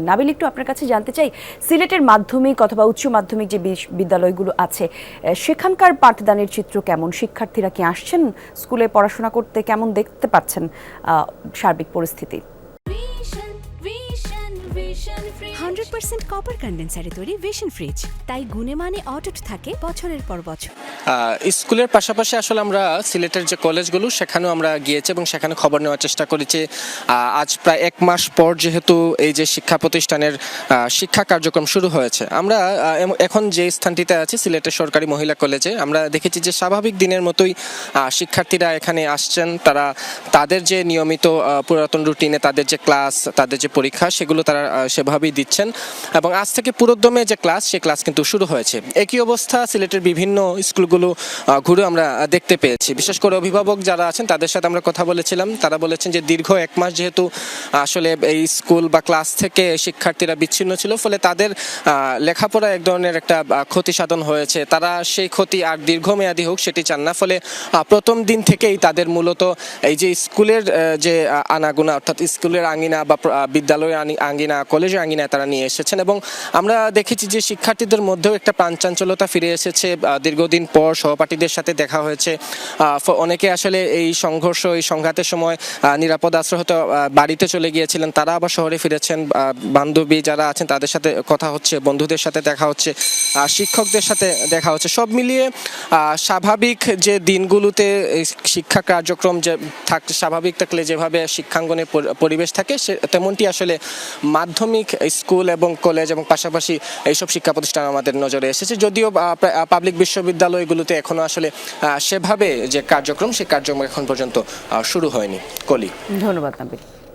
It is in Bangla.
নাবিল, একটু আপনার কাছে জানতে চাই, সিলেটের মাধ্যমিক অথবা উচ্চ মাধ্যমিক যে বিদ্যালয়গুলো আছে সেখানকার পাঠদানের চিত্র কেমন? শিক্ষার্থীরা কি আসছেন স্কুলে পড়াশোনা করতে? কেমন দেখতে পাচ্ছেন সার্বিক পরিস্থিতি? 100% কপার কন্ডেন্সারে তৈরি ভিশন ফ্রিজ, তাই গুণে মানে অটুট থাকে বছরের পর বছর। স্কুলের পাশাপাশি আসলে আমরা সিলেটের যে কলেজগুলো সেখানেও আমরা গিয়েছি এবং সেখানে খবর নেওয়ার চেষ্টা করেছি। আজ প্রায় 1 মাস পর যেহেতু এই যে শিক্ষা প্রতিষ্ঠানের শিক্ষা কার্যক্রম শুরু হয়েছে, আমরা এখন যে স্থানটিতে আছি সিলেটের সরকারি মহিলা কলেজে, আমরা দেখেছি যে স্বাভাবিক দিনের মতোই শিক্ষার্থীরা এখানে আসছেন। তারা তাদের যে নিয়মিত পুরাতন রুটিনে তাদের যে ক্লাস, তাদের যে পরীক্ষা, সেগুলো তারা সেভাবেই দিচ্ছেন এবং আজ থেকে পুরোদমে যে ক্লাস, সে ক্লাস কিন্তু শুরু হয়েছে। একই অবস্থা সিলেটের বিভিন্ন স্কুলগুলো ঘুরে আমরা দেখতে পেয়েছি। বিশেষ করে অভিভাবক যারা আছেন তাদের সাথে আমরা কথা বলেছিলাম, তারা বলেছেন যে দীর্ঘ 1 মাস যেহেতু আসলে এই স্কুল বা ক্লাস থেকে শিক্ষার্থীরা বিচ্ছিন্ন ছিল, ফলে তাদের লেখাপড়া এক ধরনের একটা ক্ষতি সাধন হয়েছে। তারা সেই ক্ষতি আর দীর্ঘমেয়াদী হোক সেটি চান না। ফলে প্রথম দিন থেকেই তাদের মূলত এই যে স্কুলের যে আনাগোনা, অর্থাৎ স্কুলের আঙ্গিনা বা বিদ্যালয়ের আঙ্গিনা, কলেজের আঙ্গিনায় তারা নিয়ে এসেছেন এবং আমরা দেখেছি যে শিক্ষার্থীদের মধ্যেও একটা প্রাণচাঞ্চলতা ফিরে এসেছে। দীর্ঘদিন পর সহপাঠীদের সাথে দেখা হয়েছে। অনেকে আসলে এই সংঘর্ষ, এই সংঘাতের সময় নিরাপদ আশ্রয় হয়তো বাড়িতে চলে গিয়েছিলেন, তারা আবার শহরে ফিরেছেন। বান্ধবী যারা আছেন তাদের সাথে কথা হচ্ছে, বন্ধুদের সাথে দেখা হচ্ছে, শিক্ষকদের সাথে দেখা হচ্ছে। সব মিলিয়ে স্বাভাবিক যে দিনগুলোতে শিক্ষা কার্যক্রম যে স্বাভাবিক থাকলে যেভাবে শিক্ষাঙ্গনের পরিবেশ থাকে, তেমনটি আসলে মাধ্যমিক স্কুল এবং কলেজ এবং পাশাপাশি এইসব শিক্ষা প্রতিষ্ঠান আমাদের নজরে এসেছে। যদিও পাবলিক বিশ্ববিদ্যালয়গুলোতে এখনো আসলে সেভাবে যে কার্যক্রম, সেই কার্যক্রম এখন পর্যন্ত শুরু হয়নি। কলি, ধন্যবাদ নাবিল।